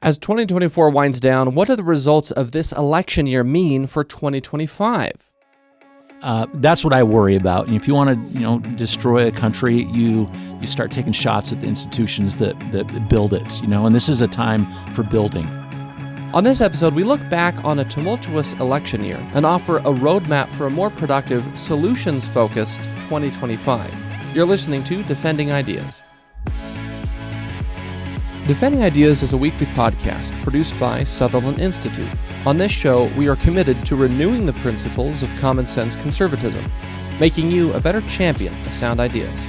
As 2024 winds down, what do the results of this election year mean for 2025? That's what I worry about. And if you want to, destroy a country, you start taking shots at the institutions that build it. And this is a time for building. On this episode, we look back on a tumultuous election year and offer a roadmap for a more productive, solutions-focused 2025. You're listening to Defending Ideas. Defending Ideas is a weekly podcast produced by Sutherland Institute. On this show, we are committed to renewing the principles of common sense conservatism, making you a better champion of sound ideas.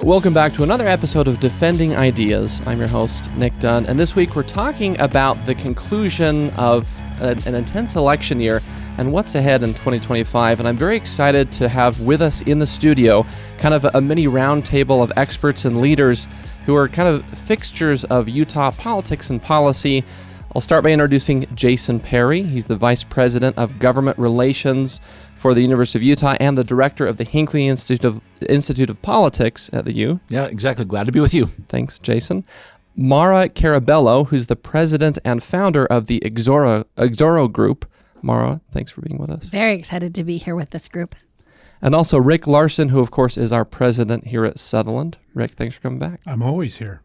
Welcome back to another episode of Defending Ideas. I'm your host, Nic Dunn, and this week we're talking about the conclusion of an intense election year and what's ahead in 2025. And I'm very excited to have with us in the studio kind of a mini roundtable of experts and leaders who are kind of fixtures of Utah politics and policy. I'll start by introducing Jason Perry. He's the Vice President of Government Relations for the University of Utah and the Director of the Hinckley Institute of Politics at the U. Yeah, exactly. Glad to be with you. Thanks, Jason. Maura Carabello, who's the President and Founder of the Exoro Group. Maura, thanks for being with us. Very excited to be here with this group. And also Rick Larsen, who of course is our president here at Sutherland. Rick, thanks for coming back. I'm always here.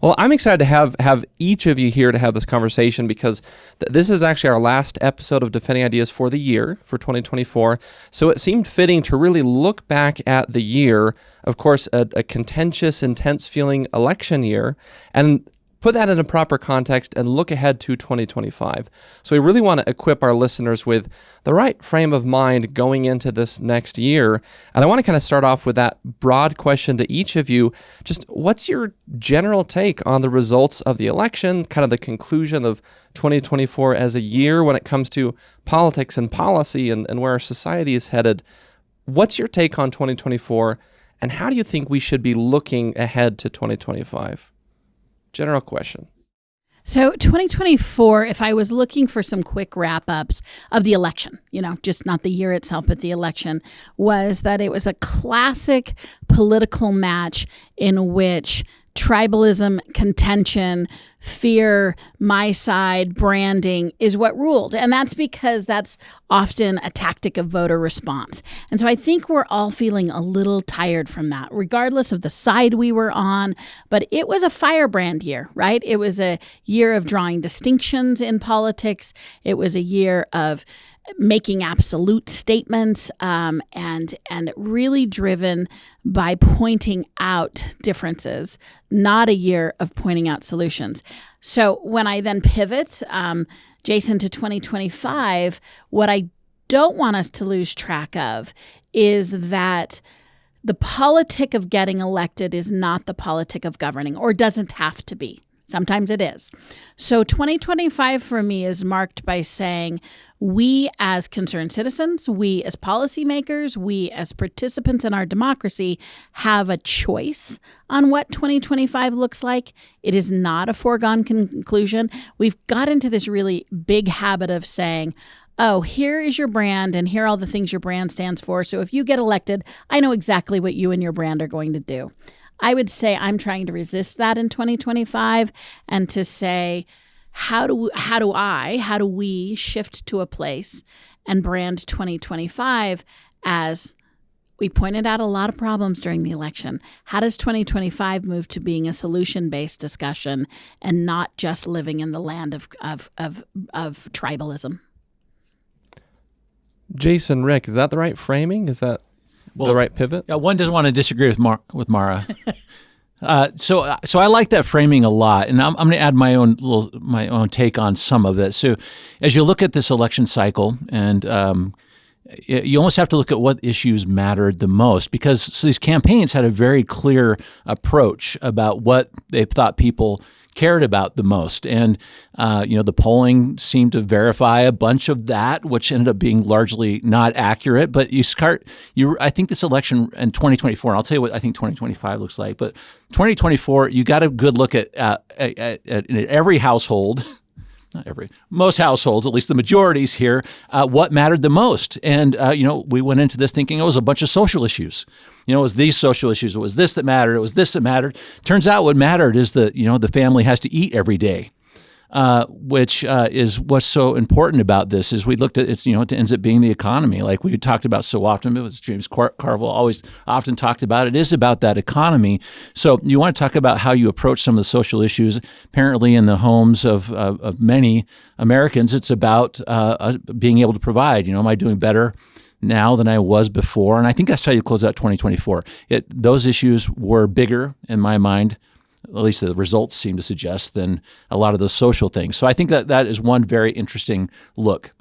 Well, I'm excited to have each of you here to have this conversation because this is actually our last episode of Defending Ideas for the year, for 2024. So it seemed fitting to really look back at the year, of course, a contentious, intense feeling election year, and put that in a proper context and look ahead to 2025. So we really want to equip our listeners with the right frame of mind going into this next year. And I want to kind of start off with that broad question to each of you. Just what's your general take on the results of the election, kind of the conclusion of 2024 as a year when it comes to politics and policy and where our society is headed? What's your take on 2024, and how do you think we should be looking ahead to 2025? General question. So 2024, if I was looking for some quick wrap-ups of the election, just not the year itself, but the election, was that it was a classic political match in which tribalism, contention, fear, my side, branding is what ruled. And that's because that's often a tactic of voter response. And so I think we're all feeling a little tired from that, regardless of the side we were on. But it was a firebrand year, right? It was a year of drawing distinctions in politics. It was a year of making absolute statements and really driven by pointing out differences, not a year of pointing out solutions. So when I then pivot, Jason, to 2025, what I don't want us to lose track of is that the politic of getting elected is not the politic of governing, or doesn't have to be. Sometimes it is. So 2025 for me is marked by saying we as concerned citizens, we as policymakers, we as participants in our democracy have a choice on what 2025 looks like. It is not a foregone conclusion. We've got into this really big habit of saying, oh, here is your brand and here are all the things your brand stands for. So if you get elected, I know exactly what you and your brand are going to do. I would say I'm trying to resist that in 2025 and to say, how do we shift to a place and brand 2025 as we pointed out a lot of problems during the election. How does 2025 move to being a solution-based discussion and not just living in the land of tribalism? Jason, Rick, is that the right framing? Is that the right pivot? Yeah, one doesn't want to disagree with Maura. So I like that framing a lot, and I'm going to add my own take on some of it. So as you look at this election cycle, and you almost have to look at what issues mattered the most, because these campaigns had a very clear approach about what they thought people cared about the most. And, the polling seemed to verify a bunch of that, which ended up being largely not accurate. But I think this election in 2024, and I'll tell you what I think 2025 looks like, but 2024, you got a good look at every household not every, most households, at least the majorities here, what mattered the most. And, we went into this thinking it was a bunch of social issues. It was these social issues. It was this that mattered. It was this that mattered. Turns out what mattered is that, the family has to eat every day. Which is what's so important about this is we looked at it ends up being the economy, like we talked about so often. It was James Carville always often talked about. It is about that economy. So you want to talk about how you approach some of the social issues. Apparently, in the homes of many Americans, it's about being able to provide. Am I doing better now than I was before? And I think that's how you close out 2024. Those issues were bigger in my mind, at least the results seem to suggest, than a lot of those social things. So I think that is one very interesting look.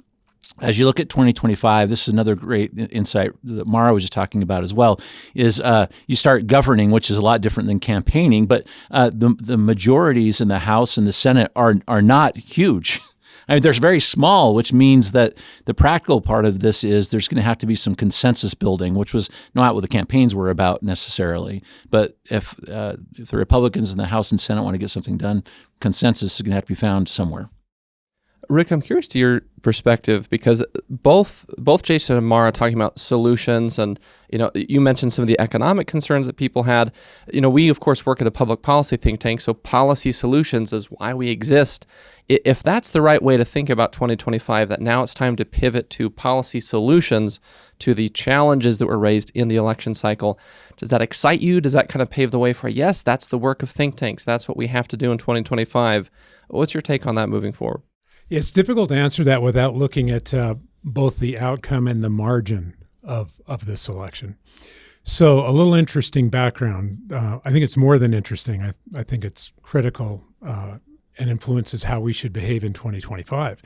As you look at 2025, this is another great insight that Maura was just talking about as well, is you start governing, which is a lot different than campaigning, but the majorities in the House and the Senate are not huge. I mean, they're very small, which means that the practical part of this is there's going to have to be some consensus building, which was not what the campaigns were about necessarily. But if the Republicans in the House and Senate want to get something done, consensus is going to have to be found somewhere. Rick, I'm curious to your perspective, because both Jason and Maura are talking about solutions, and you mentioned some of the economic concerns that people had. We of course work at a public policy think tank, so policy solutions is why we exist. If that's the right way to think about 2025, that now it's time to pivot to policy solutions to the challenges that were raised in the election cycle, does that excite you? Does that kind of pave the way for, yes, that's the work of think tanks, that's what we have to do in 2025? What's your take on that moving forward? It's difficult to answer that without looking at both the outcome and the margin of this election. So a little interesting background. I think it's more than interesting. I think it's critical and influences how we should behave in 2025.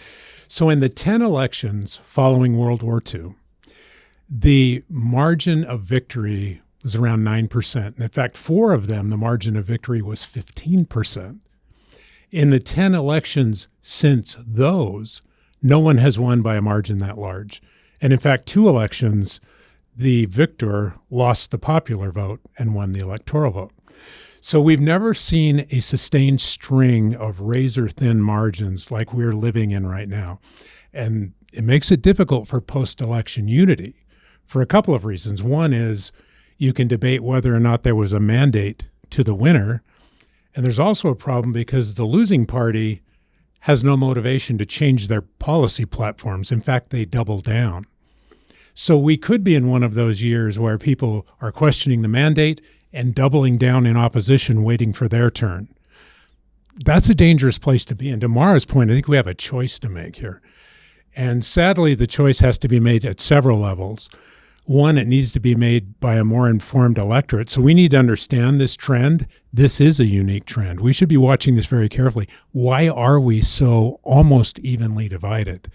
So in the 10 elections following World War II, the margin of victory was around 9%. And in fact, 4 of them, the margin of victory was 15%. In the 10 elections since those, no one has won by a margin that large. And in fact, 2 elections, the victor lost the popular vote and won the electoral vote. So we've never seen a sustained string of razor-thin margins like we're living in right now. And it makes it difficult for post-election unity for a couple of reasons. One is you can debate whether or not there was a mandate to the winner. And there's also a problem because the losing party has no motivation to change their policy platforms. In fact, they double down. So we could be in one of those years where people are questioning the mandate and doubling down in opposition, waiting for their turn. That's a dangerous place to be. And to Maura's point, I think we have a choice to make here. And sadly, the choice has to be made at several levels. One, it needs to be made by a more informed electorate. So we need to understand this trend. This is a unique trend. We should be watching this very carefully. Why are we so almost evenly divided?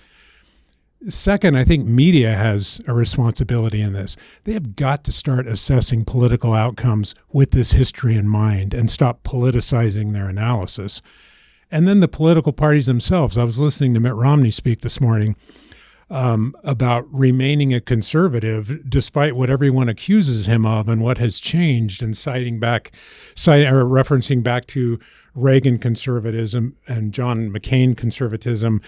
Second, I think media has a responsibility in this. They have got to start assessing political outcomes with this history in mind and stop politicizing their analysis. And then the political parties themselves. I was listening to Mitt Romney speak this morning about remaining a conservative despite what everyone accuses him of and what has changed, and referencing back to Reagan conservatism and John McCain conservatism.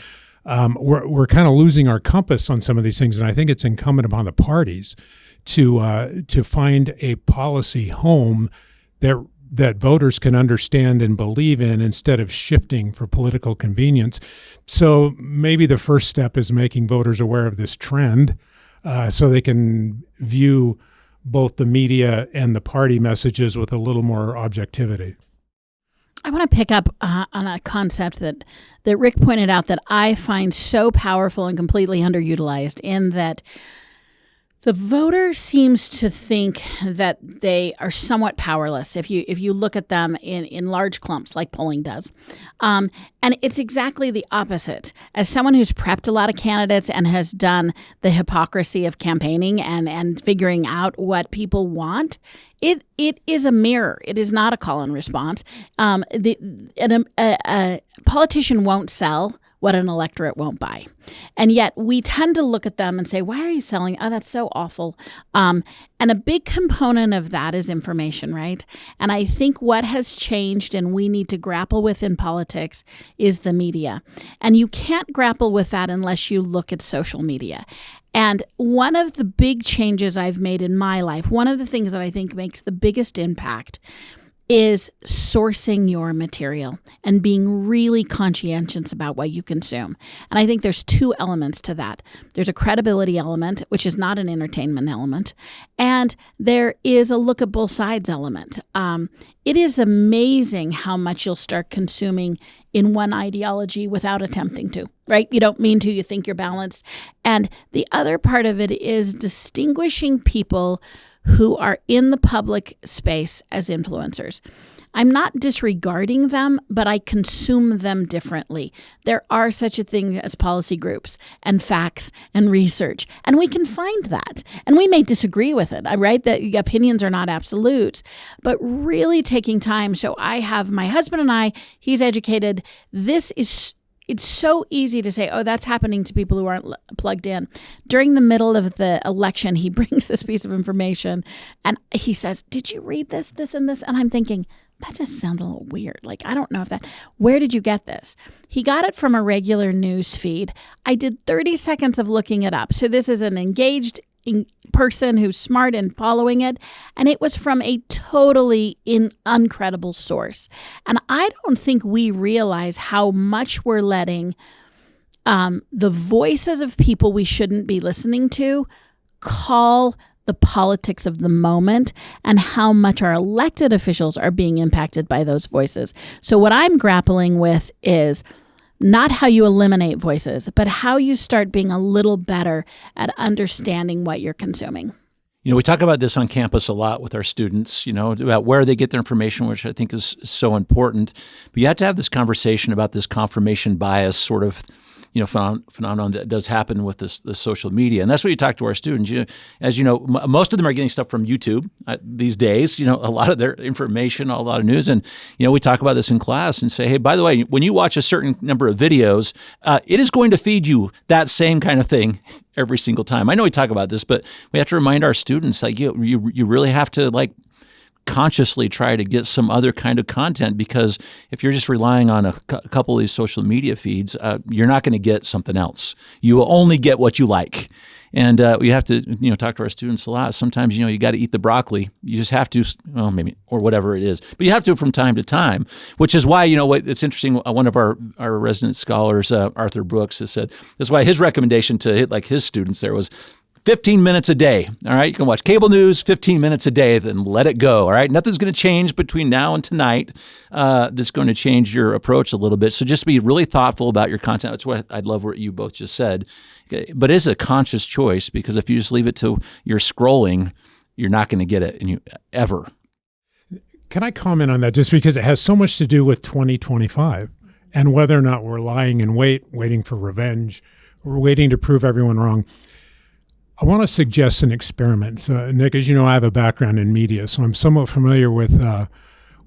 We're kind of losing our compass on some of these things, and I think it's incumbent upon the parties to find a policy home that voters can understand and believe in instead of shifting for political convenience. So maybe the first step is making voters aware of this trend so they can view both the media and the party messages with a little more objectivity. I want to pick up on a concept that Rick pointed out that I find so powerful and completely underutilized, in that the voter seems to think that they are somewhat powerless if you look at them in large clumps like polling does. And it's exactly the opposite. As someone who's prepped a lot of candidates and has done the hypocrisy of campaigning and figuring out what people want, it is a mirror. It is not a call and response. A politician won't sell what an electorate won't buy. And yet we tend to look at them and say, why are you selling? Oh, that's so awful. And a big component of that is information, right? And I think what has changed and we need to grapple with in politics is the media. And you can't grapple with that unless you look at social media. And one of the big changes I've made in my life, one of the things that I think makes the biggest impact is sourcing your material and being really conscientious about what you consume. And I think there's two elements to that. There's a credibility element, which is not an entertainment element, and there is a look at both sides element. It is amazing how much you'll start consuming in one ideology without attempting to, right? You don't mean to, you think you're balanced. And the other part of it is distinguishing people who are in the public space as influencers. I'm not disregarding them, but I consume them differently. There are such a thing as policy groups and facts and research, and we can find that. And we may disagree with it, right? The opinions are not absolute, but really taking time. So I have my husband and I, he's educated. It's so easy to say, oh, that's happening to people who aren't plugged in. During the middle of the election, he brings this piece of information and he says, did you read this, and this? And I'm thinking, that just sounds a little weird. Like, I don't know if where did you get this? He got it from a regular news feed. I did 30 seconds of looking it up. So this is an engaged person who's smart and following it. And it was from a totally uncredible source. And I don't think we realize how much we're letting the voices of people we shouldn't be listening to call the politics of the moment and how much our elected officials are being impacted by those voices. So what I'm grappling with is not how you eliminate voices, but how you start being a little better at understanding what you're consuming. You know, we talk about this on campus a lot with our students, you know, about where they get their information, which I think is so important. But you have to have this conversation about this confirmation bias sort of, you know, phenomenon that does happen with the social media. And that's what you talk to our students. As you know, most of them are getting stuff from YouTube these days, you know, a lot of their information, a lot of news. And, you know, we talk about this in class and say, hey, by the way, when you watch a certain number of videos, it is going to feed you that same kind of thing every single time. I know we talk about this, but we have to remind our students, like, you really have to, like, consciously try to get some other kind of content, because if you're just relying on a couple of these social media feeds, you're not going to get something else. You will only get what you like. And we have to, you know, talk to our students a lot. Sometimes, you know, you got to eat the broccoli. You just have to, well, maybe, or whatever it is. But you have to from time to time, which is why, you know, it's interesting. One of our resident scholars, Arthur Brooks, has said that's why his recommendation to his students there was 15 minutes a day. All right. You can watch cable news 15 minutes a day, then let it go. All right. Nothing's going to change between now and tonight. That's going to change your approach a little bit. So just be really thoughtful about your content. That's what I love what you both just said. But it's a conscious choice, because if you just leave it to your scrolling, you're not going to get it ever. Can I comment on that, just because it has so much to do with 2025 and whether or not we're lying in wait, waiting for revenge, or waiting to prove everyone wrong? I want to suggest an experiment. So, Nick, as you know, I have a background in media, so I'm somewhat familiar with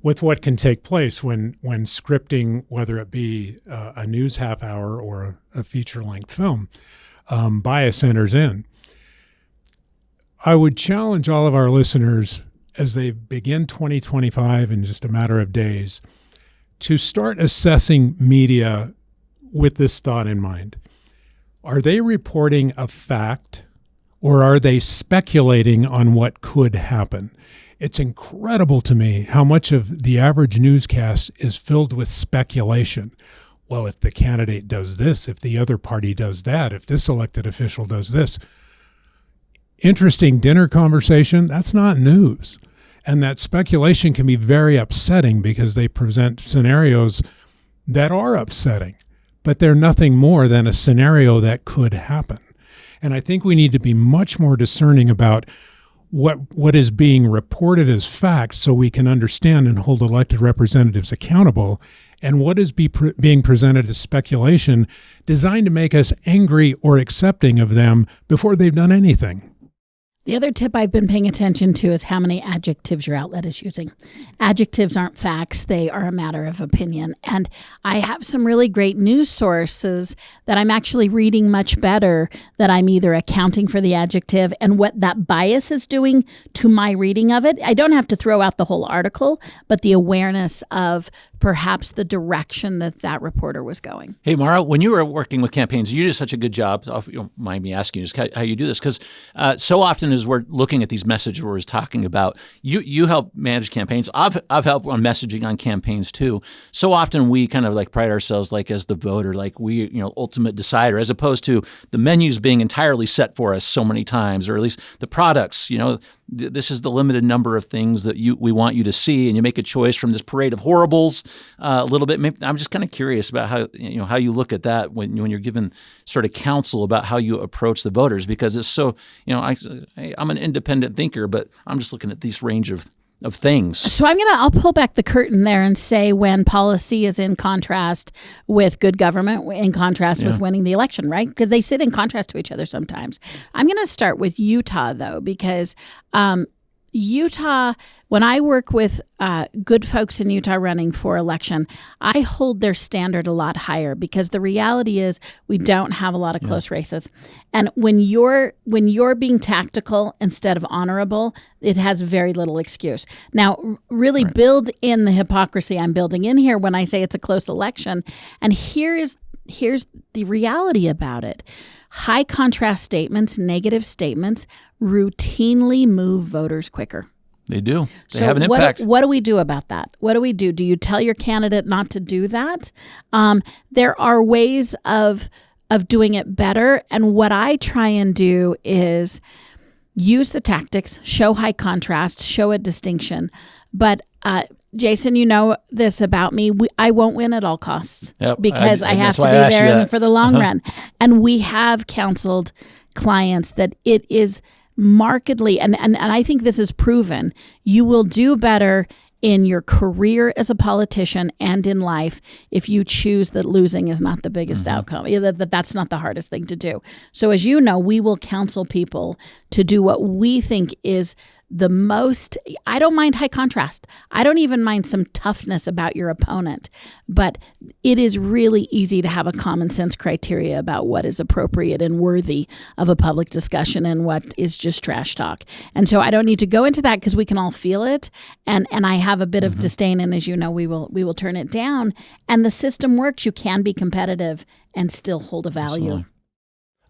what can take place when scripting, whether it be a news half hour or a feature-length film. Bias enters in. I would challenge all of our listeners, as they begin 2025 in just a matter of days, to start assessing media with this thought in mind. Are they reporting a fact, or are they speculating on what could happen? It's incredible to me how much of the average newscast is filled with speculation. Well, if the candidate does this, if the other party does that, if this elected official does this. Interesting dinner conversation, that's not news. And that speculation can be very upsetting, because they present scenarios that are upsetting, but they're nothing more than a scenario that could happen. And I think we need to be much more discerning about what is being reported as fact, so we can understand and hold elected representatives accountable, and what is being presented as speculation designed to make us angry or accepting of them before they've done anything. The other tip I've been paying attention to is how many adjectives your outlet is using. Adjectives aren't facts. They are a matter of opinion. And I have some really great news sources that I'm actually reading much better, that I'm either accounting for the adjective and what that bias is doing to my reading of it. I don't have to throw out the whole article, but the awareness of perhaps the direction that reporter was going. Hey, Maura, when you were working with campaigns, you did such a good job. You don't mind me asking you just how you do this, because so often as we're looking at these messages we're talking about, you help manage campaigns. I've helped on messaging on campaigns too. So often we kind of like pride ourselves like as the voter, like we ultimate decider, as opposed to the menus being entirely set for us so many times, or at least the products. This is the limited number of things that we want you to see, and you make a choice from this parade of horribles a little bit. Maybe, I'm just kind of curious about how you look at that when you're given sort of counsel about how you approach the voters, because it's so I'm an independent thinker, but I'm just looking at this range of things. So I'll pull back the curtain there and say when policy is in contrast with good government, in contrast with winning the election, right? Because they sit in contrast to each other sometimes. I'm going to start with Utah, though, because Utah, when I work with good folks in Utah running for election, I hold their standard a lot higher, because the reality is we don't have a lot of close races. And when you're being tactical instead of honorable, it has very little excuse. Now, really build in the hypocrisy I'm building in here when I say it's a close election. And here's the reality about it. High contrast statements, negative statements, routinely move voters quicker. They do. They have an impact. What do we do about that? What do we do? Do you tell your candidate not to do that? There are ways of doing it better. And what I try and do is use the tactics, show high contrast, show a distinction. But Jason, you know this about me. I won't win at all costs, because I have to be there for the long run. And we have counseled clients that it is markedly, and I think this is proven, you will do better in your career as a politician and in life if you choose that losing is not the biggest outcome, that's not the hardest thing to do. So as you know, we will counsel people to do what we think is the most. I don't mind high contrast. I don't even mind some toughness about your opponent, but it is really easy to have a common sense criteria about what is appropriate and worthy of a public discussion and what is just trash talk. And so I don't need to go into that, because we can all feel it. And I have a bit of disdain, and as you know, we will turn it down. And the system works. You can be competitive and still hold a value. Absolutely.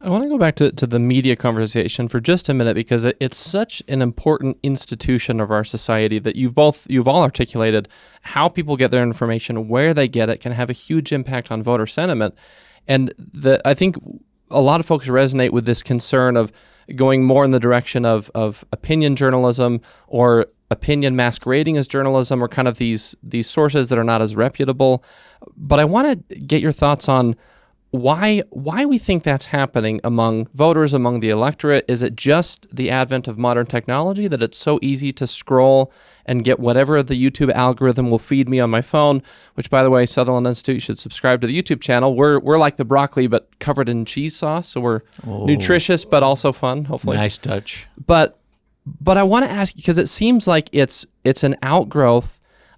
I want to go back to the media conversation for just a minute, because it's such an important institution of our society that you've all articulated how people get their information, where they get it, can have a huge impact on voter sentiment. And I think a lot of folks resonate with this concern of going more in the direction of opinion journalism, or opinion masquerading as journalism, or kind of these sources that are not as reputable. But I want to get your thoughts on why we think that's happening among voters, among the electorate. Is it just the advent of modern technology, that it's so easy to scroll and get whatever the YouTube algorithm will feed me on my phone? Which, by the way, Sutherland Institute, you should subscribe to the YouTube channel. We're like the broccoli, but covered in cheese sauce, so we're nutritious but also fun, hopefully. Nice touch. But I want to ask, because it seems like it's an outgrowth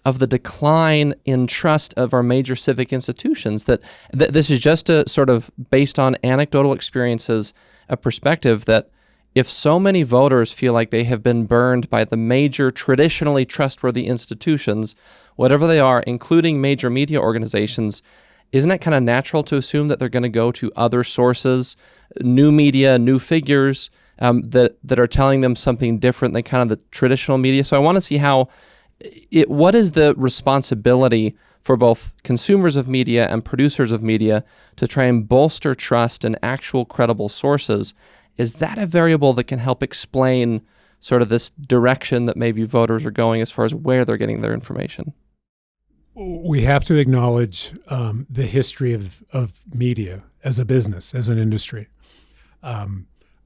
of the decline in trust of our major civic institutions, that this is just a sort of based on anecdotal experiences, a perspective that if so many voters feel like they have been burned by the major traditionally trustworthy institutions, whatever they are, including major media organizations, isn't it kind of natural to assume that they're going to go to other sources, new media, new figures that are telling them something different than kind of the traditional media? So I want to see what is the responsibility for both consumers of media and producers of media to try and bolster trust in actual credible sources? Is that a variable that can help explain sort of this direction that maybe voters are going as far as where they're getting their information? We have to acknowledge the history of media as a business, as an industry.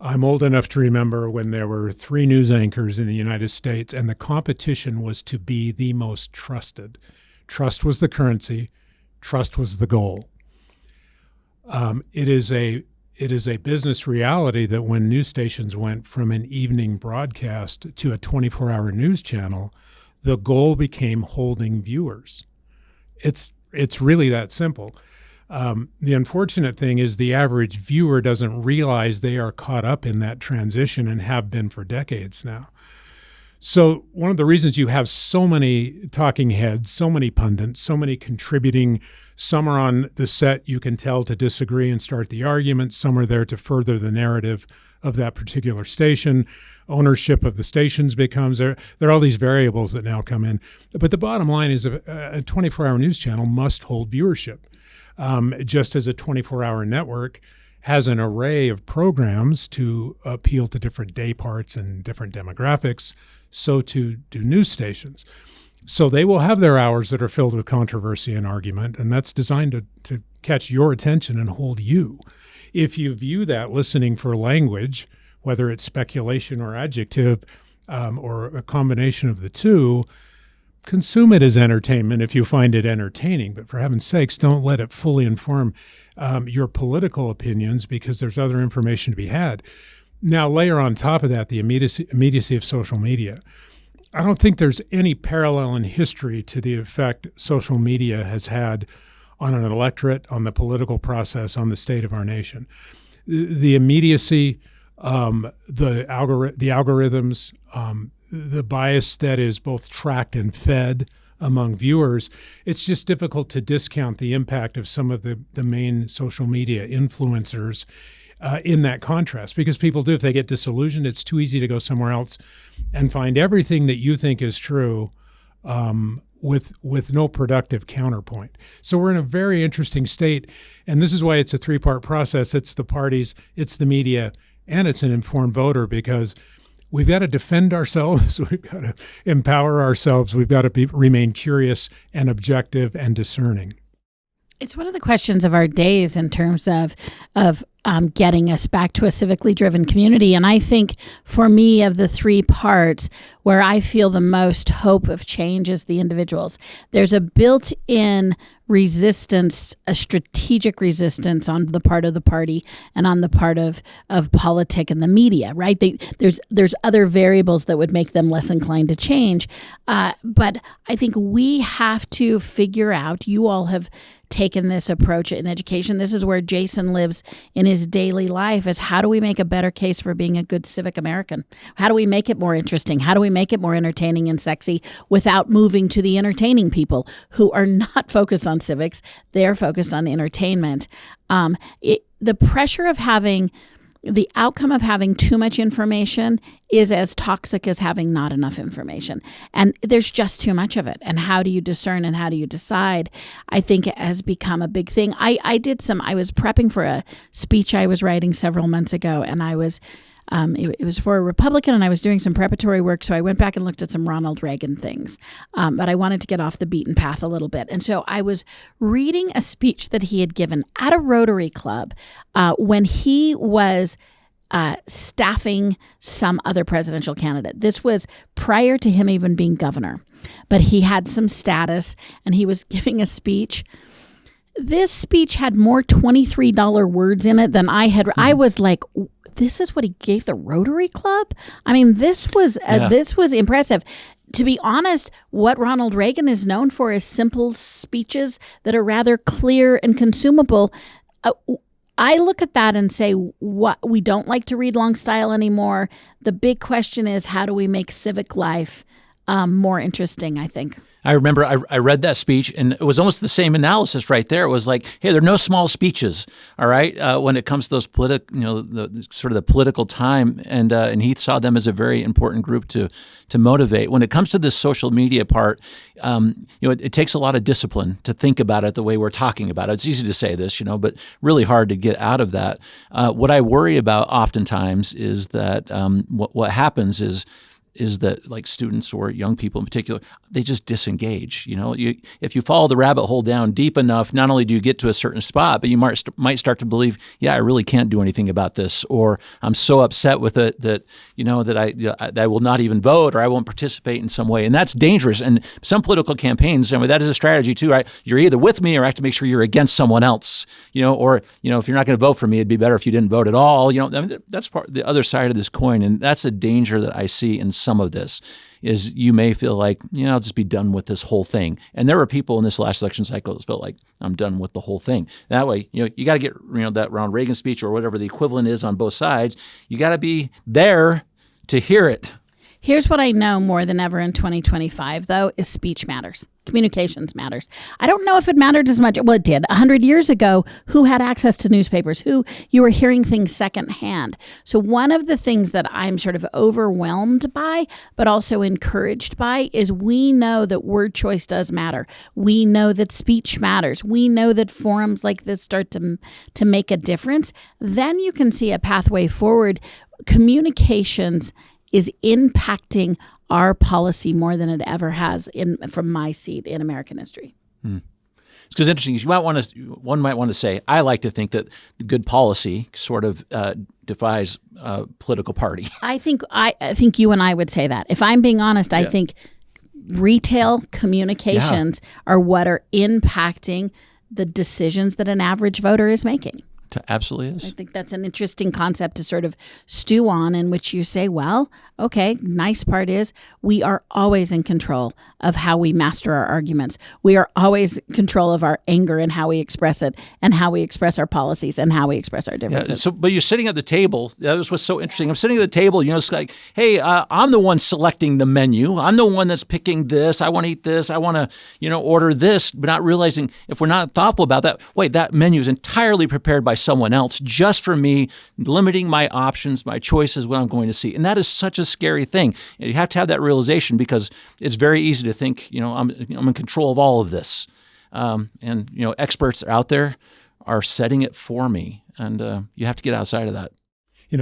I'm old enough to remember when there were 3 news anchors in the United States, and the competition was to be the most trusted. Trust was the currency. Trust was the goal. It is a it is a business reality that when news stations went from an evening broadcast to a 24-hour news channel, the goal became holding viewers. It's really that simple. The unfortunate thing is the average viewer doesn't realize they are caught up in that transition and have been for decades now. So one of the reasons you have so many talking heads, so many pundits, so many contributing, some are on the set, you can tell, to disagree and start the argument. Some are there to further the narrative of that particular station. Ownership of the stations becomes there. There are all these variables that now come in. But the bottom line is a 24-hour news channel must hold viewership. Just as a 24-hour network has an array of programs to appeal to different day parts and different demographics, so too do news stations. So they will have their hours that are filled with controversy and argument, and that's designed to catch your attention and hold you. If you view that listening for language, whether it's speculation or adjective, or a combination of the two, consume it as entertainment if you find it entertaining. But for heaven's sakes, don't let it fully inform your political opinions, because there's other information to be had. Now, layer on top of that the immediacy of social media. I don't think there's any parallel in history to the effect social media has had on an electorate, on the political process, on the state of our nation. The immediacy, the algorithms, the bias that is both tracked and fed among viewers, it's just difficult to discount the impact of some of the main social media influencers in that contrast, because people do, if they get disillusioned, it's too easy to go somewhere else and find everything that you think is true with no productive counterpoint. So we're in a very interesting state, and this is why it's a three-part process. It's the parties, it's the media, and it's an informed voter, because we've got to defend ourselves, we've got to empower ourselves, we've got to remain curious and objective and discerning. It's one of the questions of our days in terms of getting us back to a civically driven community. And I think for me, of the three parts, where I feel the most hope of change is the individuals. There's a built-in resistance, a strategic resistance on the part of the party and on the part of politic and the media, right? There's other variables that would make them less inclined to change. But I think we have to figure out, you all have taken this approach in education. This is where Jason lives in his daily life, is how do we make a better case for being a good civic American? How do we make it more interesting? How do we make it more entertaining and sexy without moving to the entertaining people who are not focused on civics? They're focused on entertainment. The pressure of the outcome of having too much information is as toxic as having not enough information. And there's just too much of it. And how do you discern and how do you decide? I think it has become a big thing. I was prepping for a speech I was writing several months ago, and I was it was for a Republican, and I was doing some preparatory work, so I went back and looked at some Ronald Reagan things. But I wanted to get off the beaten path a little bit. And so I was reading a speech that he had given at a Rotary Club when he was staffing some other presidential candidate. This was prior to him even being governor, but he had some status, and he was giving a speech. This speech had more $23 words in it than I had. I was like, this is what he gave the Rotary Club? I mean, this was impressive. To be honest, what Ronald Reagan is known for is simple speeches that are rather clear and consumable. I look at that and say, what, we don't like to read long style anymore. The big question is, how do we make civic life more interesting, I think. I remember I read that speech, and it was almost the same analysis right there. It was like, hey, there are no small speeches, all right, when it comes to those the sort of the political time, and he saw them as a very important group to motivate. When it comes to this social media part, it takes a lot of discipline to think about it the way we're talking about it. It's easy to say this, but really hard to get out of that. What I worry about oftentimes is that what happens is is that like students or young people in particular, they just disengage. If you follow the rabbit hole down deep enough, not only do you get to a certain spot, but you might start to believe, I really can't do anything about this, or I'm so upset with it that that I will not even vote, or I won't participate in some way, and that's dangerous. And some political campaigns, that is a strategy too, right? You're either with me, or I have to make sure you're against someone else. Or if you're not going to vote for me, it'd be better if you didn't vote at all. That's part the other side of this coin, and that's a danger that I see in some of this. Is you may feel like, I'll just be done with this whole thing. And there were people in this last election cycle that felt like, I'm done with the whole thing. That way, you got to get, that Ronald Reagan speech or whatever the equivalent is on both sides. You got to be there to hear it. Here's what I know more than ever in 2025, though, is speech matters. Communications matters. I don't know if it mattered as much. Well, it did. 100 years ago, who had access to newspapers? You were hearing things secondhand. So one of the things that I'm sort of overwhelmed by, but also encouraged by, is we know that word choice does matter. We know that speech matters. We know that forums like this start to make a difference. Then you can see a pathway forward. Communications is impacting our policy more than it ever has from my seat in American history. It's because interesting. One might want to say, I like to think that good policy sort of defies political party. I think you and I would say that. If I'm being honest, I think retail communications are what are impacting the decisions that an average voter is making. Absolutely is. I think that's an interesting concept to sort of stew on, in which you say, well, okay, nice part is we are always in control of how we master our arguments. We are always in control of our anger and how we express it, and how we express our policies, and how we express our differences. But you're sitting at the table. That was what's so interesting. I'm sitting at the table, it's like, hey, I'm the one selecting the menu. I'm the one that's picking this. I want to eat this. I want to, order this, but not realizing if we're not thoughtful about that, that menu is entirely prepared by someone else just for me, limiting my options, my choices, what I'm going to see. And that is such a scary thing. And you have to have that realization, because it's very easy to think, I'm in control of all of this. And experts out there are setting it for me. And you have to get outside of that.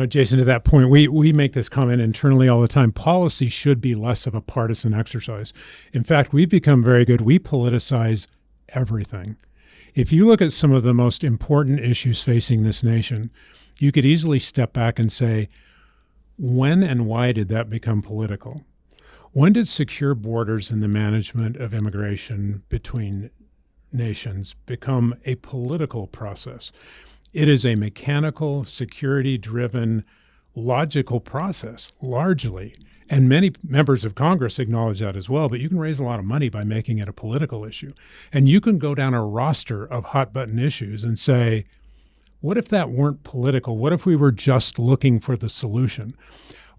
Jason, to that point, we make this comment internally all the time. Policy should be less of a partisan exercise. In fact, we've become very good. We politicize everything. If you look at some of the most important issues facing this nation, you could easily step back and say, when and why did that become political? When did secure borders and the management of immigration between nations become a political process? It is a mechanical, security-driven, logical process, largely. And many members of Congress acknowledge that as well, but you can raise a lot of money by making it a political issue. And you can go down a roster of hot-button issues and say, what if that weren't political? What if we were just looking for the solution?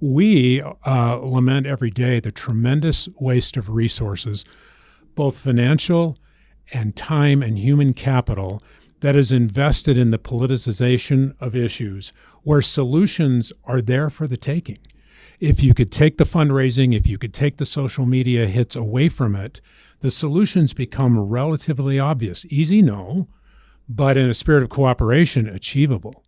We lament every day the tremendous waste of resources, both financial and time and human capital, that is invested in the politicization of issues where solutions are there for the taking. If you could take the fundraising, if you could take the social media hits away from it, the solutions become relatively obvious. Easy, no, but in a spirit of cooperation, achievable.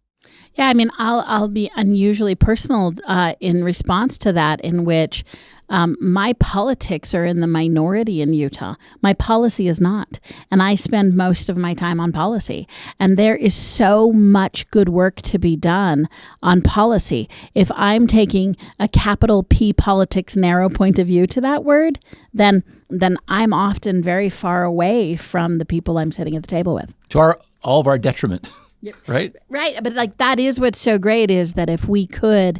Yeah, I mean, I'll be unusually personal in response to that, in which my politics are in the minority in Utah. My policy is not. And I spend most of my time on policy. And there is so much good work to be done on policy. If I'm taking a capital P politics narrow point of view to that word, then I'm often very far away from the people I'm sitting at the table with. To all of our detriment. Right. But that is what's so great, is that if we could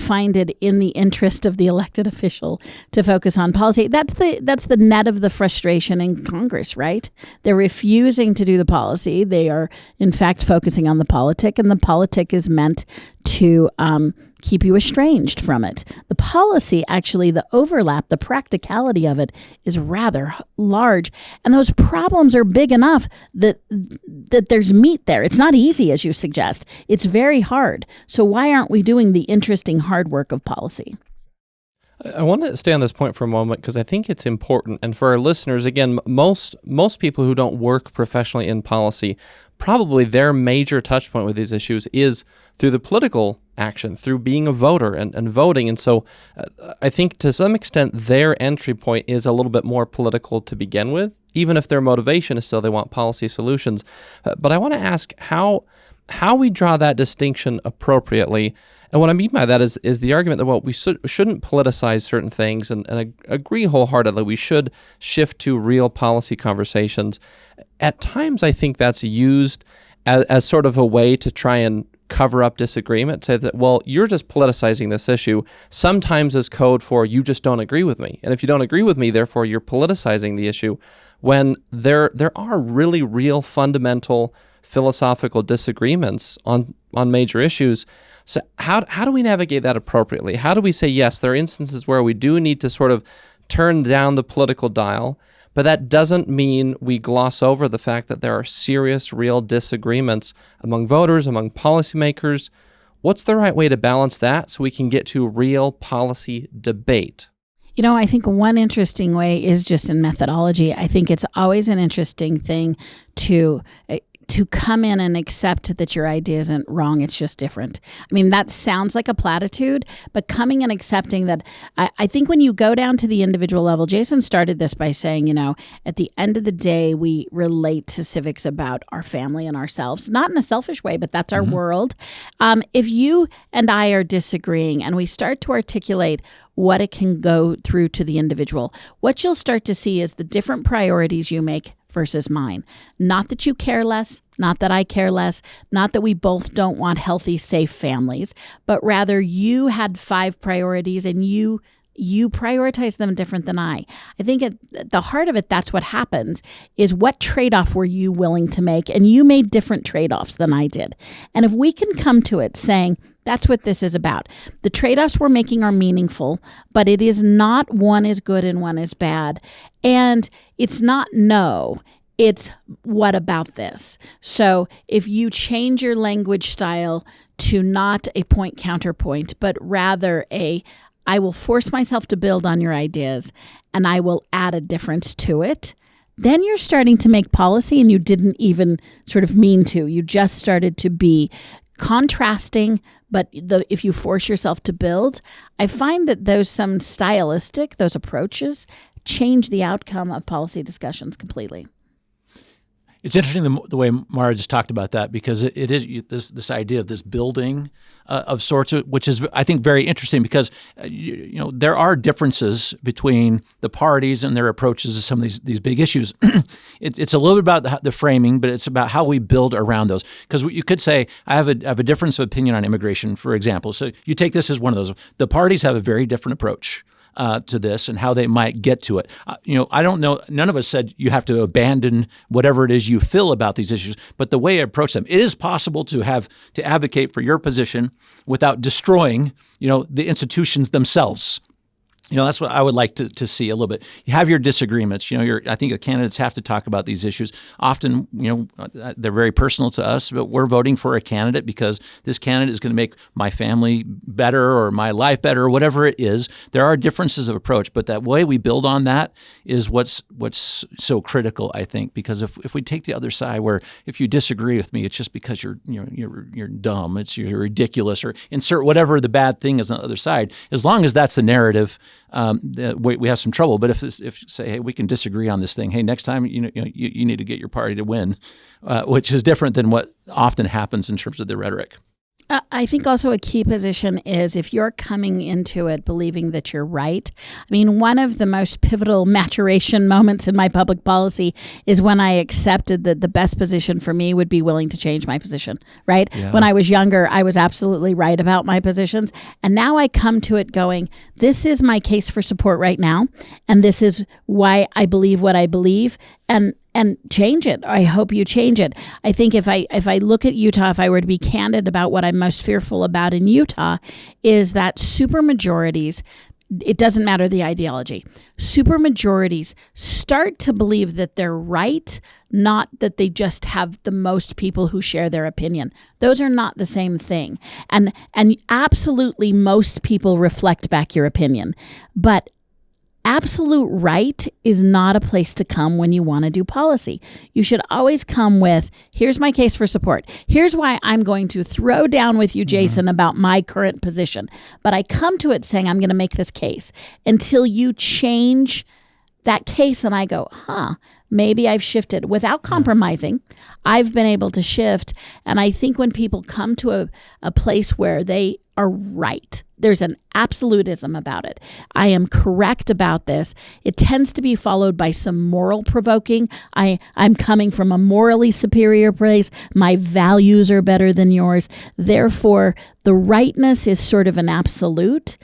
find it in the interest of the elected official to focus on policy, that's the net of the frustration in Congress, right? They're refusing to do the policy. They are, in fact, focusing on the politic, and the politic is meant to keep you estranged from it. The policy, actually, the overlap, the practicality of it is rather large. And those problems are big enough that there's meat there. It's not easy, as you suggest. It's very hard. So why aren't we doing the interesting hard work of policy? I want to stay on this point for a moment because I think it's important. And for our listeners, again, most people who don't work professionally in policy, probably their major touch point with these issues is through the political action, through being a voter and voting. And so I think to some extent their entry point is a little bit more political to begin with, even if their motivation is still they want policy solutions. But I want to ask how we draw that distinction appropriately. And what I mean by that is the argument that, well, we shouldn't politicize certain things, and I agree wholeheartedly we should shift to real policy conversations. At times, I think that's used as sort of a way to try and cover up disagreement, say that, well, you're just politicizing this issue, sometimes as code for you just don't agree with me. And if you don't agree with me, therefore you're politicizing the issue, when there are really real fundamental philosophical disagreements on major issues. So how do we navigate that appropriately? How do we say, yes, there are instances where we do need to sort of turn down the political dial, but that doesn't mean we gloss over the fact that there are serious, real disagreements among voters, among policymakers. What's the right way to balance that so we can get to real policy debate? You know, I think one interesting way is just in methodology. I think it's always an interesting thing to come in and accept that your idea isn't wrong, it's just different. I mean, that sounds like a platitude, but coming and accepting that, I think when you go down to the individual level, Jason started this by saying, at the end of the day, we relate to civics about our family and ourselves, not in a selfish way, but that's our world. If you and I are disagreeing and we start to articulate what it can go through to the individual, what you'll start to see is the different priorities you make versus mine. Not that you care less, not that I care less, not that we both don't want healthy, safe families, but rather you had 5 priorities and you prioritize them different than I. I think at the heart of it, that's what happens, is what trade-off were you willing to make? And you made different trade-offs than I did. And if we can come to it saying, that's what this is about. The trade-offs we're making are meaningful, but it is not one is good and one is bad. And it's not no, it's what about this? So if you change your language style to not a point counterpoint, but rather I will force myself to build on your ideas and I will add a difference to it, then you're starting to make policy and you didn't even sort of mean to. You just started to be contrasting, but if you force yourself to build, I find that those approaches change the outcome of policy discussions completely. It's interesting the way Maura just talked about that, because it is this idea of this building of sorts, which is, I think, very interesting, because there are differences between the parties and their approaches to some of these big issues. It's a little bit about the framing, but it's about how we build around those. Because you could say, I have a difference of opinion on immigration, for example. So you take this as one of those. The parties have a very different approach to this and how they might get to it. I don't know. None of us said you have to abandon whatever it is you feel about these issues, but the way I approach them, it is possible to advocate for your position without destroying, the institutions themselves. That's what I would like to see a little bit. You have your disagreements. I think the candidates have to talk about these issues. Often, they're very personal to us, but we're voting for a candidate because this candidate is going to make my family better or my life better or whatever it is. There are differences of approach, but that way we build on that is what's so critical, I think, because if we take the other side where if you disagree with me, it's just because you're dumb, you're ridiculous, or insert whatever the bad thing is on the other side. As long as that's the narrative, we have some trouble. But if say, hey, we can disagree on this thing. Hey, next time you need to get your party to win, which is different than what often happens in terms of the rhetoric. I think also a key position is if you're coming into it believing that you're right. I mean, one of the most pivotal maturation moments in my public policy is when I accepted that the best position for me would be willing to change my position, right? Yeah. When I was younger, I was absolutely right about my positions. And now I come to it going, this is my case for support right now. And this is why I believe what I believe. And change it. I hope you change it. I think if I look at Utah, if I were to be candid about what I'm most fearful about in Utah, is that supermajorities, it doesn't matter the ideology, supermajorities start to believe that they're right, not that they just have the most people who share their opinion. Those are not the same thing. And absolutely most people reflect back your opinion. But absolute right is not a place to come when you want to do policy. You should always come with, here's my case for support. Here's why I'm going to throw down with you, Jason, about my current position. But I come to it saying I'm going to make this case until you change that case and I go, maybe I've shifted without compromising. I've been able to shift. And I think when people come to a place where they are right, there's an absolutism about it. I am correct about this. It tends to be followed by some moral provoking. I'm coming from a morally superior place. My values are better than yours. Therefore, the rightness is sort of an absolute.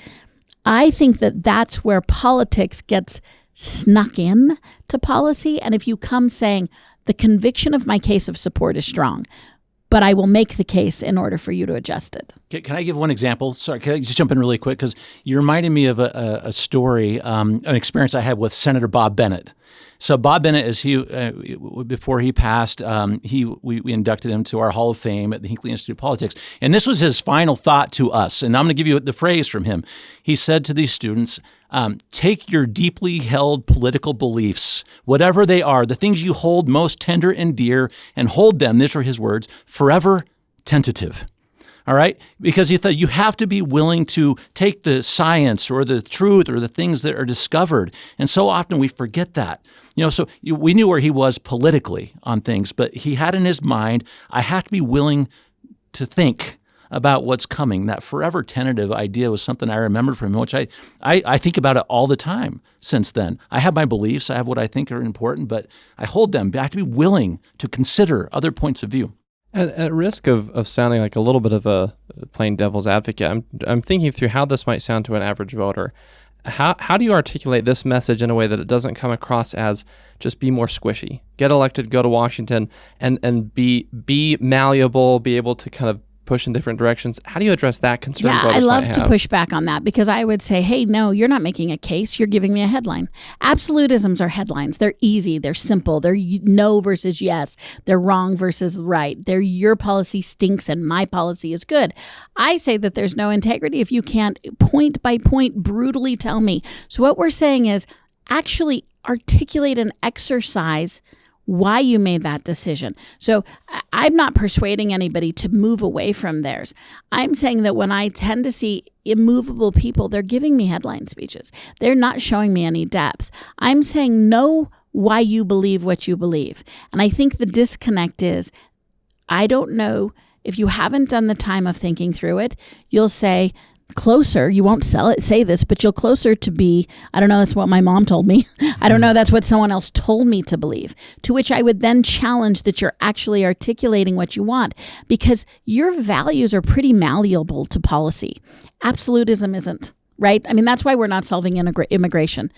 I think that that's where politics gets snuck in to policy. And if you come saying the conviction of my case of support is strong, but I will make the case in order for you to adjust it. Can I give one example? Sorry, can I just jump in really quick? Because you reminded me of a story, an experience I had with Senator Bob Bennett. So Bob Bennett, before he passed, we inducted him to our Hall of Fame at the Hinckley Institute of Politics. And this was his final thought to us. And I'm going to give you the phrase from him. He said to these students, take your deeply held political beliefs, whatever they are, the things you hold most tender and dear, and hold them, these are his words, forever tentative. All right? Because he thought you have to be willing to take the science or the truth or the things that are discovered. And so often we forget that. We knew where he was politically on things, but he had in his mind, I have to be willing to think about what's coming. That forever tentative idea was something I remembered from him, which I think about it all the time since then. I have my beliefs. I have what I think are important, but I hold them. I have to be willing to consider other points of view. At risk of sounding like a little bit of a plain devil's advocate, I'm thinking through how this might sound to an average voter. How do you articulate this message in a way that it doesn't come across as just be more squishy, get elected, go to Washington, and be malleable, be able to kind of push in different directions? How do you address that concern? Yeah, I love to push back on that because I would say, hey, no, you're not making a case. You're giving me a headline. Absolutisms are headlines. They're easy. They're simple. They're no versus yes. They're wrong versus right. They're your policy stinks and my policy is good. I say that there's no integrity if you can't point by point brutally tell me. So what we're saying is actually articulate and exercise why you made that decision. So I'm not persuading anybody to move away from theirs. I'm saying that when I tend to see immovable people, they're giving me headline speeches. They're not showing me any depth. I'm saying know why you believe what you believe. And I think the disconnect is, I don't know, if you haven't done the time of thinking through it, you'll say, closer, you won't say this, but you'll closer to be, I don't know, that's what my mom told me. I don't know, that's what someone else told me to believe. To which I would then challenge that you're actually articulating what you want because your values are pretty malleable to policy. Absolutism isn't, right? I mean, that's why we're not solving immigration.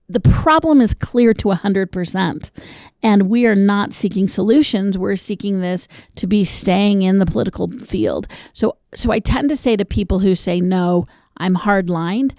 The problem is clear to 100%, and we are not seeking solutions. We're seeking this to be staying in the political field. So I tend to say to people who say, no, I'm hard-lined,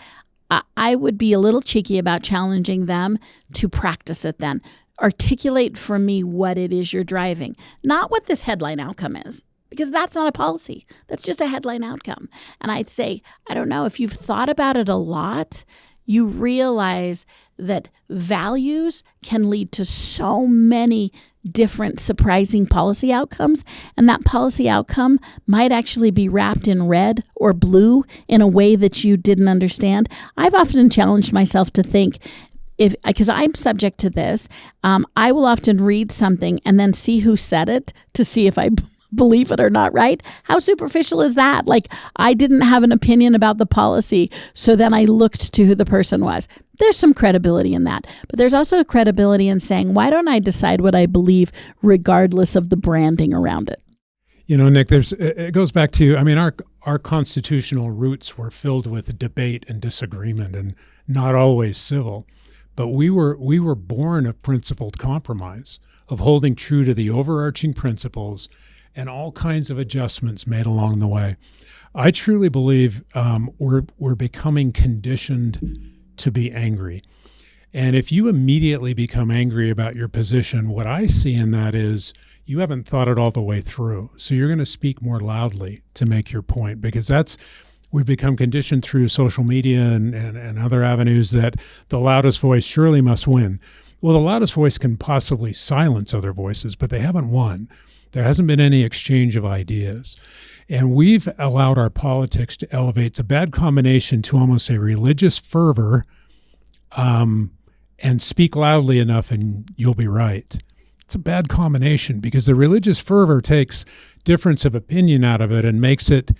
I would be a little cheeky about challenging them to practice it then. Articulate for me what it is you're driving, not what this headline outcome is. Because that's not a policy. That's just a headline outcome. And I'd say, I don't know, if you've thought about it a lot, you realize that values can lead to so many different surprising policy outcomes, and that policy outcome might actually be wrapped in red or blue in a way that you didn't understand. I've often challenged myself to think, because I'm subject to this, I will often read something and then see who said it to see if I believe it or not, right? How superficial is that? Like, I didn't have an opinion about the policy, so then I looked to who the person was. There's some credibility in that. But there's also credibility in saying, why don't I decide what I believe regardless of the branding around it? Nic, it goes back to, our constitutional roots were filled with debate and disagreement and not always civil. But we were born of principled compromise, of holding true to the overarching principles and all kinds of adjustments made along the way. I truly believe we're becoming conditioned to be angry. And if you immediately become angry about your position, what I see in that is you haven't thought it all the way through. So you're going to speak more loudly to make your point, because that's We've become conditioned through social media and other avenues that the loudest voice surely must win. Well, the loudest voice can possibly silence other voices, but they haven't won. There hasn't been any exchange of ideas. And we've allowed our politics to elevate. It's a bad combination to almost a religious fervor, and speak loudly enough and you'll be right. It's a bad combination because the religious fervor takes difference of opinion out of it and makes it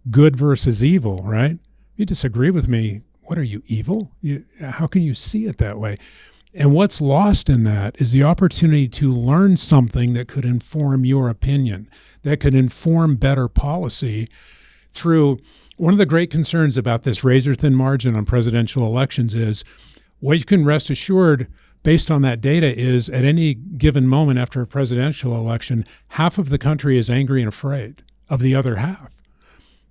good versus evil, right? If you disagree with me, what are you, evil? How can you see it that way? And what's lost in that is the opportunity to learn something that could inform your opinion, that could inform better policy through one of the great concerns about this razor-thin margin on presidential elections is what you can rest assured based on that data is at any given moment after a presidential election, half of the country is angry and afraid of the other half.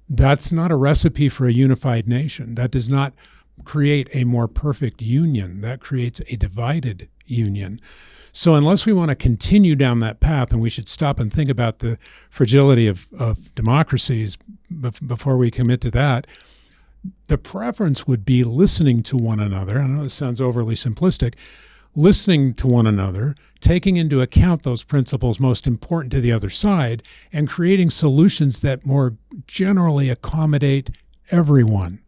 That's not a recipe for a unified nation. That does not create a more perfect union. That creates a divided union. So unless we want to continue down that path, and we should stop and think about the fragility of democracies before we commit to that, the preference would be listening to one another. I know this sounds overly simplistic. Listening to one another, taking into account those principles most important to the other side, and creating solutions that more generally accommodate everyone.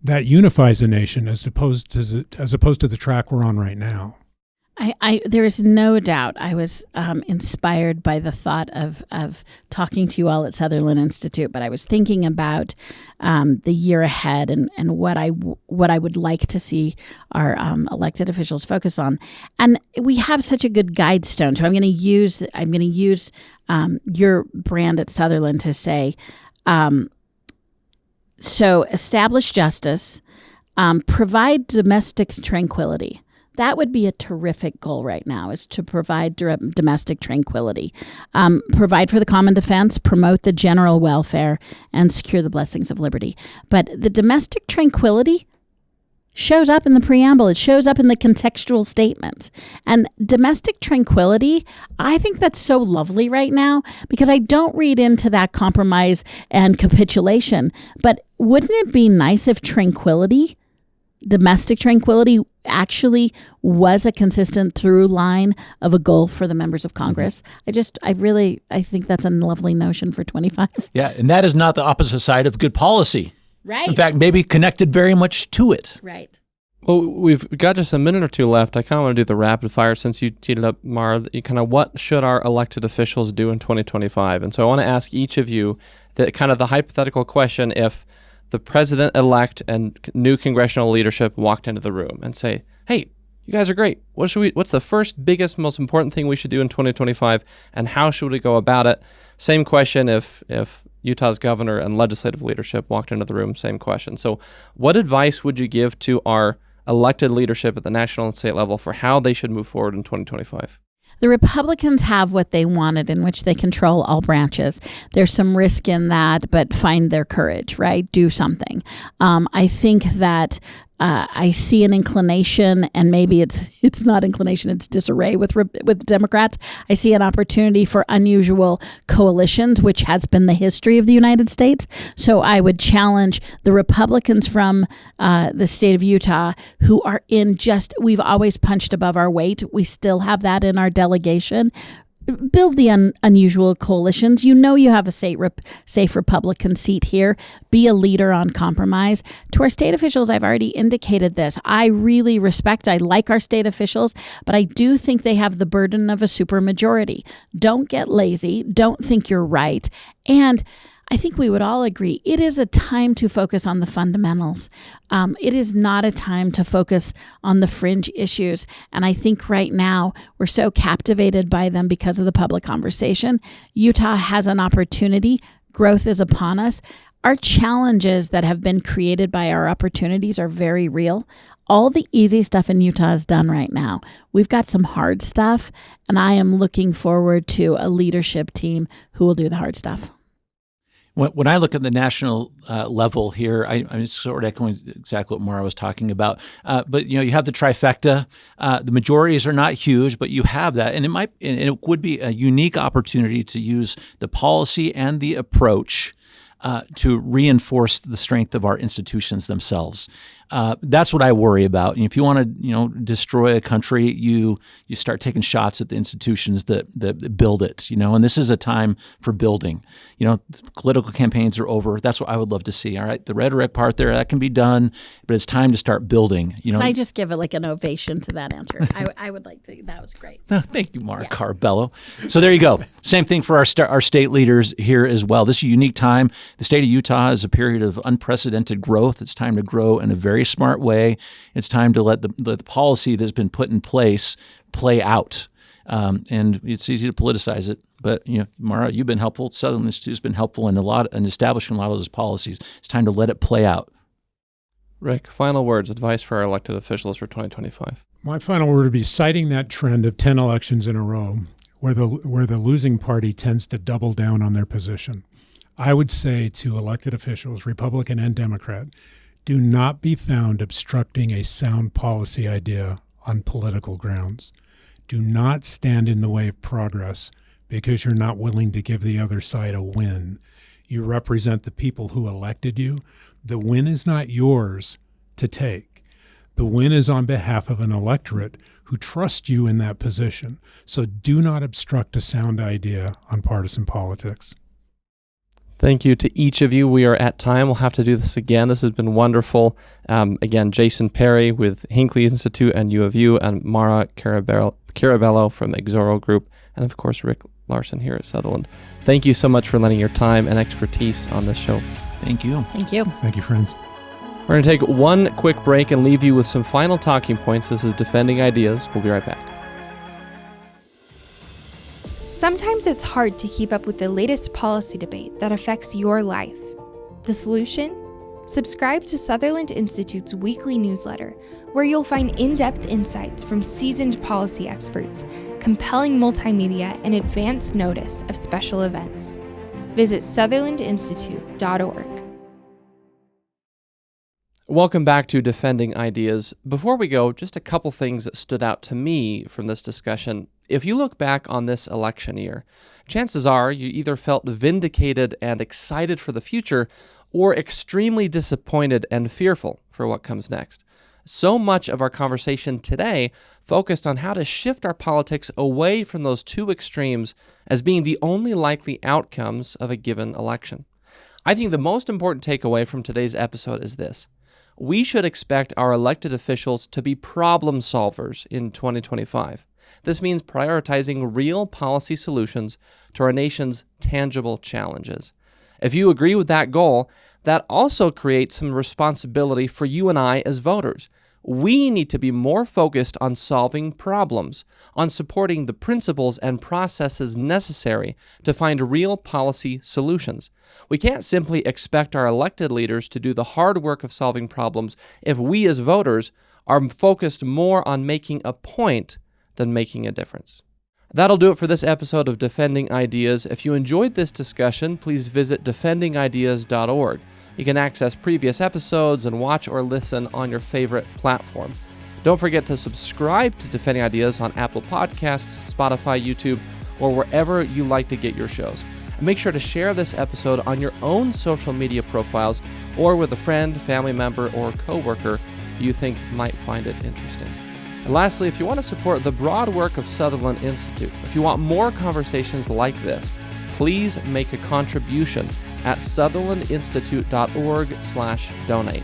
That unifies a nation as opposed to the track we're on right now. There is no doubt I was inspired by the thought of talking to you all at Sutherland Institute, but I was thinking about the year ahead and what I would like to see our elected officials focus on. And we have such a good guide stone, so I'm going to use your brand at Sutherland to say, so establish justice, provide domestic tranquility. That would be a terrific goal right now, is to provide domestic tranquility, provide for the common defense, promote the general welfare, and secure the blessings of liberty. But the domestic tranquility shows up in the preamble. It shows up in the contextual statements. And domestic tranquility, I think that's so lovely right now because I don't read into that compromise and capitulation. But wouldn't it be nice if domestic tranquility actually was a consistent through line of a goal for the members of Congress? I think that's a lovely notion for 25. Yeah, and that is not the opposite side of good policy. Right. In fact, maybe connected very much to it. Right. Well, we've got just a minute or two left. I kind of want to do the rapid fire since you teed it up, Maura. Kind of what should our elected officials do in 2025? And so I want to ask each of you the hypothetical question: if the president-elect and new congressional leadership walked into the room and say, "Hey, you guys are great. What's the first, biggest, most important thing we should do in 2025, and how should we go about it?" Same question if Utah's governor and legislative leadership walked into the room, same question. So what advice would you give to our elected leadership at the national and state level for how they should move forward in 2025? The Republicans have what they wanted, in which they control all branches. There's some risk in that, but find their courage, right? Do something. I think that I see an inclination, and maybe it's not inclination, it's disarray with Democrats. I see an opportunity for unusual coalitions, which has been the history of the United States. So I would challenge the Republicans from the state of Utah who are we've always punched above our weight. We still have that in our delegation. Build the unusual coalitions. You know you have a safe Republican seat here. Be a leader on compromise. To our state officials, I've already indicated this. I like our state officials, but I do think they have the burden of a supermajority. Don't get lazy. Don't think you're right. And I think we would all agree it is a time to focus on the fundamentals. It is not a time to focus on the fringe issues. And I think right now we're so captivated by them because of the public conversation. Utah has an opportunity. Growth is upon us. Our challenges that have been created by our opportunities are very real. All the easy stuff in Utah is done right now. We've got some hard stuff, and I am looking forward to a leadership team who will do the hard stuff. When I look at the national level here, I'm sort of echoing exactly what Maura was talking about. But you have the trifecta. The majorities are not huge, but you have that, and it would be a unique opportunity to use the policy and the approach to reinforce the strength of our institutions themselves. That's what I worry about. And if you want to, destroy a country, you start taking shots at the institutions that build it. And this is a time for building. Political campaigns are over. That's what I would love to see. All right, the rhetoric part there, that can be done, but it's time to start building. Can I just give it like an ovation to that answer? I would like to. That was great. Thank you, Maura Carabello. So there you go. Same thing for our state leaders here as well. This is a unique time. The state of Utah is a period of unprecedented growth. It's time to grow in a very smart way. It's time to let the policy that's been put in place play out. And it's easy to politicize it. But, Maura, you've been helpful. Sutherland Institute has been helpful in establishing a lot of those policies. It's time to let it play out. Rick, final words, advice for our elected officials for 2025. My final word would be citing that trend of 10 elections in a row where the losing party tends to double down on their position. I would say to elected officials, Republican and Democrat, do not be found obstructing a sound policy idea on political grounds. Do not stand in the way of progress because you're not willing to give the other side a win. You represent the people who elected you. The win is not yours to take. The win is on behalf of an electorate who trust you in that position. So do not obstruct a sound idea on partisan politics. Thank you to each of you. We are at time. We'll have to do this again. This has been wonderful. Again, Jason Perry with Hinckley Institute and U of U, and Maura Carabello from Exoro Group, and of course, Rick Larsen here at Sutherland. Thank you so much for lending your time and expertise on this show. Thank you. Thank you. Thank you, friends. We're going to take one quick break and leave you with some final talking points. This is Defending Ideas. We'll be right back. Sometimes it's hard to keep up with the latest policy debate that affects your life. The solution? Subscribe to Sutherland Institute's weekly newsletter, where you'll find in-depth insights from seasoned policy experts, compelling multimedia, and advance notice of special events. Visit sutherlandinstitute.org. Welcome back to Defending Ideas. Before we go, just a couple things that stood out to me from this discussion. If you look back on this election year, chances are you either felt vindicated and excited for the future or extremely disappointed and fearful for what comes next. So much of our conversation today focused on how to shift our politics away from those two extremes as being the only likely outcomes of a given election. I think the most important takeaway from today's episode is this. We should expect our elected officials to be problem solvers in 2025. This means prioritizing real policy solutions to our nation's tangible challenges. If you agree with that goal, that also creates some responsibility for you and I as voters. We need to be more focused on solving problems, on supporting the principles and processes necessary to find real policy solutions. We can't simply expect our elected leaders to do the hard work of solving problems if we as voters are focused more on making a point than making a difference. That'll do it for this episode of Defending Ideas. If you enjoyed this discussion, please visit defendingideas.org. You can access previous episodes and watch or listen on your favorite platform. Don't forget to subscribe to Defending Ideas on Apple Podcasts, Spotify, YouTube, or wherever you like to get your shows. And make sure to share this episode on your own social media profiles or with a friend, family member, or coworker who you think might find it interesting. And lastly, if you want to support the broad work of Sutherland Institute, if you want more conversations like this, please make a contribution at sutherlandinstitute.org/donate.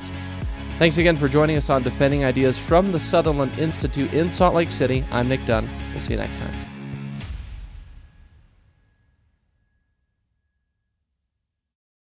Thanks again for joining us on Defending Ideas from the Sutherland Institute in Salt Lake City. I'm Nic Dunn. We'll see you next time.